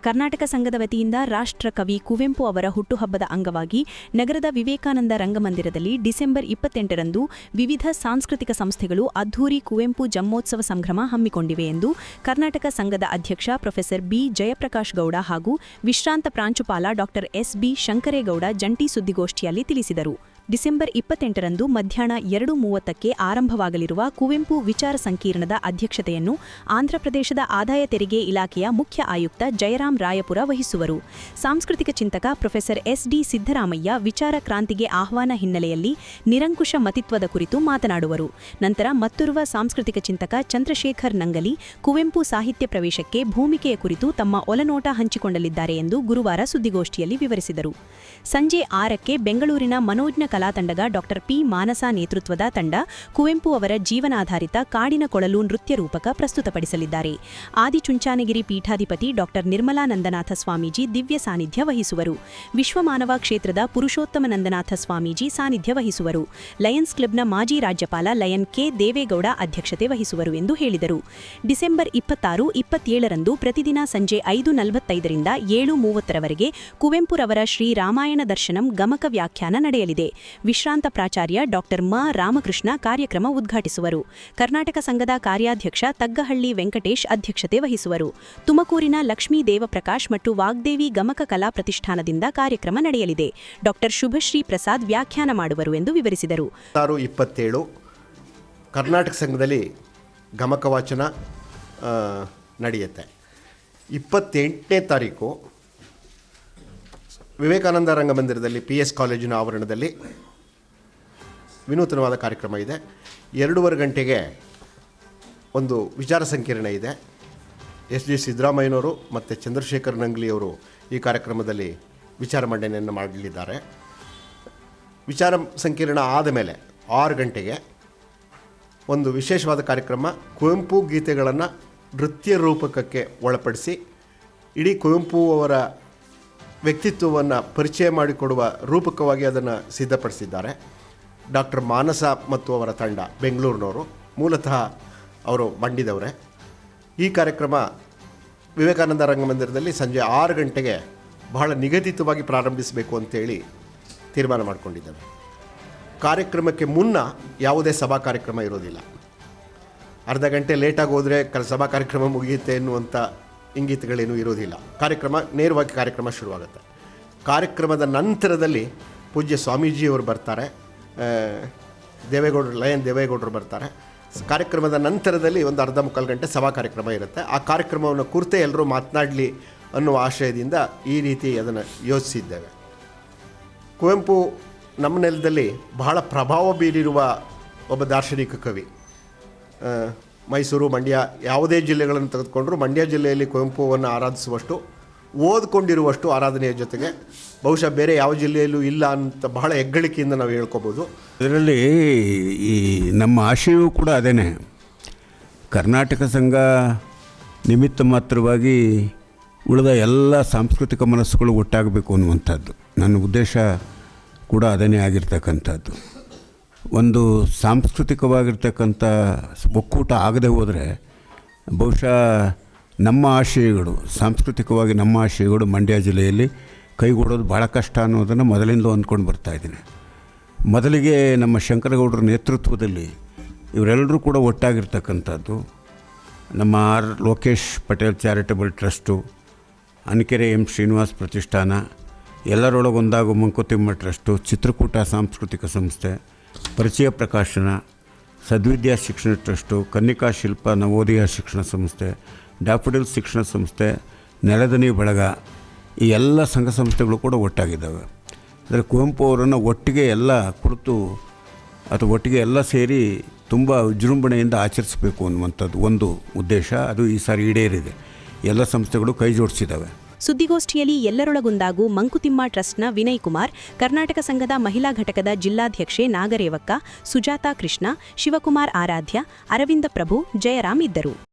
ಕರ್ನಾಟಕ ಸಂಘದ ವತಿಯಿಂದ ರಾಷ್ಟ್ರಕವಿ ಕುವೆಂಪು ಅವರ ಹುಟ್ಟುಹಬ್ಬದ ಅಂಗವಾಗಿ ನಗರದ ವಿವೇಕಾನಂದ ರಂಗಮಂದಿರದಲ್ಲಿ ಡಿಸೆಂಬರ್ 28ರಂದು ವಿವಿಧ ಸಾಂಸ್ಕೃತಿಕ ಸಂಸ್ಥೆಗಳು ಅದ್ಧೂರಿ ಕುವೆಂಪು ಜನ್ಮೋತ್ಸವ ಸಂಭ್ರಮ ಹಮ್ಮಿಕೊಂಡಿವೆ ಎಂದು ಕರ್ನಾಟಕ ಸಂಘದ ಅಧ್ಯಕ್ಷ ಪ್ರೊಫೆಸರ್ ಬಿ ಜಯಪ್ರಕಾಶ್ ಗೌಡ ಹಾಗೂ ವಿಶ್ರಾಂತ ಪ್ರಾಂಶುಪಾಲ ಡಾ ಎಸ್.ಬಿ. ಶಂಕರೇಗೌಡ ಜಂಟಿ ಸುದ್ದಿಗೋಷ್ಠಿಯಲ್ಲಿ ತಿಳಿಸಿದರು. ಡಿಸೆಂಬರ್ 28ರಂದು ಮಧ್ಯಾಹ್ನ 2:30ಕ್ಕೆ ಆರಂಭವಾಗಲಿರುವ ಕುವೆಂಪು ವಿಚಾರ ಸಂಕಿರಣದ ಅಧ್ಯಕ್ಷತೆಯನ್ನು ಆಂಧ್ರಪ್ರದೇಶದ ಆದಾಯ ತೆರಿಗೆ ಇಲಾಖೆಯ ಮುಖ್ಯ ಆಯುಕ್ತ ಜಯರಾಮ್ ರಾಯಪುರ ವಹಿಸುವರು. ಸಾಂಸ್ಕೃತಿಕ ಚಿಂತಕ ಪ್ರೊಫೆಸರ್ ಎಸ್.ಡಿ. ಸಿದ್ದರಾಮಯ್ಯ ವಿಚಾರ ಕ್ರಾಂತಿಗೆ ಆಹ್ವಾನ ಹಿನ್ನೆಲೆಯಲ್ಲಿ ನಿರಂಕುಶ ಮತಿತ್ವದ ಕುರಿತು ಮಾತನಾಡುವರು. ನಂತರ ಮತ್ತೋರ್ವ ಸಾಂಸ್ಕೃತಿಕ ಚಿಂತಕ ಚಂದ್ರಶೇಖರ್ ನಂಗಲಿ ಕುವೆಂಪು ಸಾಹಿತ್ಯ ಪ್ರವೇಶಕ್ಕೆ ಭೂಮಿಕೆಯ ಕುರಿತು ತಮ್ಮ ಒಲನೋಟ ಹಂಚಿಕೊಳ್ಳಲಿದ್ದಾರೆ ಎಂದು ಗುರುವಾರ ಸುದ್ದಿಗೋಷ್ಠಿಯಲ್ಲಿ ವಿವರಿಸಿದರು. ಸಂಜೆ 6ಕ್ಕೆ ಬೆಂಗಳೂರಿನ ಮನೋಜ್ಞ ಕಲಾ ತಂಡಗ ಡಾ ಪಿ. ಮಾನಸ ನೇತೃತ್ವದ ತಂಡ ಕುವೆಂಪು ಅವರ ಜೀವನಾಧಾರಿತ ಕಾಡಿನ ಕೊಳಲು ನೃತ್ಯ ರೂಪಕ ಪ್ರಸ್ತುತಪಡಿಸಲಿದ್ದಾರೆ. ಆದಿಚುಂಚಾನಗಿರಿ ಪೀಠಾಧಿಪತಿ ಡಾ ನಿರ್ಮಲಾನಂದನಾಥ ಸ್ವಾಮೀಜಿ ದಿವ್ಯ ಸಾನ್ನಿಧ್ಯ ವಹಿಸುವರು. ವಿಶ್ವಮಾನವ ಕ್ಷೇತ್ರದ ಪುರುಷೋತ್ತಮನಂದನಾಥ ಸ್ವಾಮೀಜಿ ಸಾನ್ನಿಧ್ಯ ವಹಿಸುವರು. ಲಯನ್ಸ್ ಕ್ಲಬ್ನ ಮಾಜಿ ರಾಜ್ಯಪಾಲ ಲಯನ್ ಕೆ. ದೇವೇಗೌಡ ಅಧ್ಯಕ್ಷತೆ ವಹಿಸುವರು ಎಂದು ಹೇಳಿದರು. ಡಿಸೆಂಬರ್ 26, 27ರಂದು ಪ್ರತಿದಿನ ಸಂಜೆ 5:45ರಿಂದ 7:30ರವರೆಗೆ ಕುವೆಂಪುರವರ ಶ್ರೀ ರಾಮಾಯಣ ದರ್ಶನಂ ಗಮಕ ವ್ಯಾಖ್ಯಾನ ನಡೆಯಲಿದೆ. ವಿಶ್ರಾಂತ ಪ್ರಾಚಾರ್ಯ ಡಾ ಮ. ರಾಮಕೃಷ್ಣ ಕಾರ್ಯಕ್ರಮ ಉದ್ಘಾಟಿಸುವರು. ಕರ್ನಾಟಕ ಸಂಘದ ಕಾರ್ಯಾಧ್ಯಕ್ಷ ತಗ್ಗಹಳ್ಳಿ ವೆಂಕಟೇಶ್ ಅಧ್ಯಕ್ಷತೆ ವಹಿಸುವರು. ತುಮಕೂರಿನ ಲಕ್ಷ್ಮೀ ದೇವಪ್ರಕಾಶ್ ಮತ್ತು ವಾಗ್ದೇವಿ ಗಮಕ ಕಲಾ ಪ್ರತಿಷ್ಠಾನದಿಂದ ಕಾರ್ಯಕ್ರಮ ನಡೆಯಲಿದೆ. ಡಾ ಶುಭಶ್ರೀ ಪ್ರಸಾದ್ ವ್ಯಾಖ್ಯಾನ ಮಾಡುವರು ಎಂದು ವಿವರಿಸಿದರು. 27 ಕರ್ನಾಟಕ ಸಂಘದಲ್ಲಿ ಗಮಕ ವಾಚನ ನಡೆಯುತ್ತೆ. 28ನೇ ತಾರೀಕು ವಿವೇಕಾನಂದ ರಂಗಮಂದಿರದಲ್ಲಿ PS ಕಾಲೇಜಿನ ಆವರಣದಲ್ಲಿ ವಿನೂತನವಾದ ಕಾರ್ಯಕ್ರಮ ಇದೆ. 2:15 ಗಂಟೆಗೆ ಒಂದು ವಿಚಾರ ಸಂಕಿರಣ ಇದೆ. ಎಸ್.ಡಿ. ಸಿದ್ದರಾಮಯ್ಯನವರು ಮತ್ತು ಚಂದ್ರಶೇಖರ್ ನಂಗ್ಲಿಯವರು ಈ ಕಾರ್ಯಕ್ರಮದಲ್ಲಿ ವಿಚಾರ ಮಂಡನೆಯನ್ನು ಮಾಡಲಿದ್ದಾರೆ. ವಿಚಾರ ಸಂಕಿರಣ ಆದ ಮೇಲೆ 6 ಗಂಟೆಗೆ ಒಂದು ವಿಶೇಷವಾದ ಕಾರ್ಯಕ್ರಮ, ಕುವೆಂಪು ಗೀತೆಗಳನ್ನು ನೃತ್ಯ ರೂಪಕಕ್ಕೆ ಒಳಪಡಿಸಿ ಇಡೀ ಕುವೆಂಪು ಅವರ ವ್ಯಕ್ತಿತ್ವವನ್ನು ಪರಿಚಯ ಮಾಡಿಕೊಡುವ ರೂಪಕವಾಗಿ ಅದನ್ನು ಸಿದ್ಧಪಡಿಸಿದ್ದಾರೆ. ಡಾ ಮಾನಸ ಮತ್ತು ಅವರ ತಂಡ ಬೆಂಗಳೂರಿನವರು, ಮೂಲತಃ ಅವರು ಮಂಡ್ಯದವರೇ. ಈ ಕಾರ್ಯಕ್ರಮ ವಿವೇಕಾನಂದ ರಂಗಮಂದಿರದಲ್ಲಿ ಸಂಜೆ 6 ಗಂಟೆಗೆ ಬಹಳ ನಿಗದಿತವಾಗಿ ಪ್ರಾರಂಭಿಸಬೇಕು ಅಂತೇಳಿ ತೀರ್ಮಾನ ಮಾಡಿಕೊಂಡಿದ್ದೇವೆ. ಕಾರ್ಯಕ್ರಮಕ್ಕೆ ಮುನ್ನ ಯಾವುದೇ ಸಭಾ ಕಾರ್ಯಕ್ರಮ ಇರೋದಿಲ್ಲ. ಅರ್ಧ ಗಂಟೆ ಲೇಟಾಗಿ ಹೋದರೆ ಸಭಾ ಕಾರ್ಯಕ್ರಮ ಮುಗಿಯುತ್ತೆ ಎನ್ನುವಂಥ ಇಂಗಿತಗಳೇನೂ ಇರೋದಿಲ್ಲ. ನೇರವಾಗಿ ಕಾರ್ಯಕ್ರಮ ಶುರುವಾಗುತ್ತೆ. ಕಾರ್ಯಕ್ರಮದ ನಂತರದಲ್ಲಿ ಪೂಜ್ಯ ಸ್ವಾಮೀಜಿಯವರು ಬರ್ತಾರೆ, ಲಯನ್ ದೇವೇಗೌಡರು ಬರ್ತಾರೆ. ಕಾರ್ಯಕ್ರಮದ ನಂತರದಲ್ಲಿ ಒಂದು ಅರ್ಧ ಮುಕ್ಕಾಲು ಗಂಟೆ ಸಭಾ ಕಾರ್ಯಕ್ರಮ ಇರುತ್ತೆ. ಆ ಕಾರ್ಯಕ್ರಮವನ್ನು ಕುರಿತೇ ಎಲ್ಲರೂ ಮಾತನಾಡಲಿ ಅನ್ನುವ ಆಶಯದಿಂದ ಈ ರೀತಿ ಅದನ್ನು ಯೋಚಿಸಿದ್ದೇವೆ. ಕುವೆಂಪು ನಮ್ಮ ನೆಲದಲ್ಲಿ ಬಹಳ ಪ್ರಭಾವ ಬೀರಿರುವ ಒಬ್ಬ ದಾರ್ಶನಿಕ ಕವಿ. ಮೈಸೂರು, ಮಂಡ್ಯ ಯಾವುದೇ ಜಿಲ್ಲೆಗಳನ್ನು ತೆಗೆದುಕೊಂಡರೂ ಮಂಡ್ಯ ಜಿಲ್ಲೆಯಲ್ಲಿ ಕುವೆಂಪುವನ್ನು ಆರಾಧಿಸುವಷ್ಟು, ಓದ್ಕೊಂಡಿರುವಷ್ಟು ಆರಾಧನೆಯ ಜೊತೆಗೆ ಬಹುಶಃ ಬೇರೆ ಯಾವ ಜಿಲ್ಲೆಯಲ್ಲೂ ಇಲ್ಲ ಅಂತ ಬಹಳ ಹೆಗ್ಗಳಿಕೆಯಿಂದ ನಾವು ಹೇಳ್ಕೋಬೋದು. ಇದರಲ್ಲಿ ಈ ನಮ್ಮ ಆಶಯವೂ ಕೂಡ ಅದೇನೇ. ಕರ್ನಾಟಕ ಸಂಘ ನಿಮಿತ್ತ ಮಾತ್ರವಾಗಿ ಉಳಿದ ಎಲ್ಲ ಸಾಂಸ್ಕೃತಿಕ ಮನಸ್ಸುಗಳು ಒಟ್ಟಾಗಬೇಕು ಅನ್ನುವಂಥದ್ದು ನನ್ನ ಉದ್ದೇಶ ಕೂಡ ಅದನ್ನೇ ಆಗಿರ್ತಕ್ಕಂಥದ್ದು. ಒಂದು ಸಾಂಸ್ಕೃತಿಕವಾಗಿರ್ತಕ್ಕಂಥ ಒಕ್ಕೂಟ ಆಗದೆ ಹೋದರೆ ಬಹುಶಃ ನಮ್ಮ ಆಶಯಗಳು, ಸಾಂಸ್ಕೃತಿಕವಾಗಿ ನಮ್ಮ ಆಶಯಗಳು ಮಂಡ್ಯ ಜಿಲ್ಲೆಯಲ್ಲಿ ಕೈಗೂಡೋದು ಭಾಳ ಕಷ್ಟ ಅನ್ನೋದನ್ನು ಮೊದಲಿಂದ ಅಂದ್ಕೊಂಡು ಬರ್ತಾಯಿದ್ದೀನಿ. ಮೊದಲಿಗೆ ನಮ್ಮ ಶಂಕರಗೌಡರ ನೇತೃತ್ವದಲ್ಲಿ ಇವರೆಲ್ಲರೂ ಕೂಡ ಒಟ್ಟಾಗಿರ್ತಕ್ಕಂಥದ್ದು. ನಮ್ಮ R Lokesh Patel charitable trust, Anakere M Srinivas ಪ್ರತಿಷ್ಠಾನ, ಎಲ್ಲರೊಳಗೊಂದಾಗು ಮಂಕುತಿಮ್ಮ ಟ್ರಸ್ಟು, ಚಿತ್ರಕೂಟ ಸಾಂಸ್ಕೃತಿಕ ಸಂಸ್ಥೆ, ಪರಿಚಯ ಪ್ರಕಾಶನ, ಸದ್ವಿದ್ಯಾ ಶಿಕ್ಷಣ ಟ್ರಸ್ಟು, ಕನ್ನಿಕಾ ಶಿಲ್ಪ ನವೋದಯ ಶಿಕ್ಷಣ ಸಂಸ್ಥೆ, ಡ್ಯಾಫೋಡಿಲ್ ಶಿಕ್ಷಣ ಸಂಸ್ಥೆ, ನೆಲದನಿ ಬಳಗ, ಈ ಎಲ್ಲ ಸಂಘ ಸಂಸ್ಥೆಗಳು ಕೂಡ ಒಟ್ಟಾಗಿದ್ದಾವೆ. ಅಂದರೆ ಕುವೆಂಪು ಅವರನ್ನು ಒಟ್ಟಿಗೆ ಎಲ್ಲ ಕುರಿತು ಅಥವಾ ಒಟ್ಟಿಗೆ ಎಲ್ಲ ಸೇರಿ ತುಂಬ ವಿಜೃಂಭಣೆಯಿಂದ ಆಚರಿಸಬೇಕು ಅನ್ನುವಂಥದ್ದು ಒಂದು ಉದ್ದೇಶ. ಅದು ಈ ಸಾರಿ ಈಡೇರಿದೆ. ಎಲ್ಲ ಸಂಸ್ಥೆಗಳು ಕೈ ಜೋಡಿಸಿದ್ದಾವೆ. ಸುದ್ದಿಗೋಷ್ಠಿಯಲ್ಲಿ ಎಲ್ಲರೊಳಗೊಂದಾಗು ಮಂಕುತಿಮ್ಮ ಟ್ರಸ್ಟ್ನ ವಿನಯ್ ಕುಮಾರ್, ಕರ್ನಾಟಕ ಸಂಘದ ಮಹಿಳಾ ಘಟಕದ ಜಿಲ್ಲಾಧ್ಯಕ್ಷೆ ನಾಗರೇವಕ್ಕ, ಸುಜಾತಾ ಕೃಷ್ಣ, ಶಿವಕುಮಾರ್ ಆರಾಧ್ಯ, ಅರವಿಂದ ಪ್ರಭು, ಜಯರಾಮ್ ಇದ್ದರು.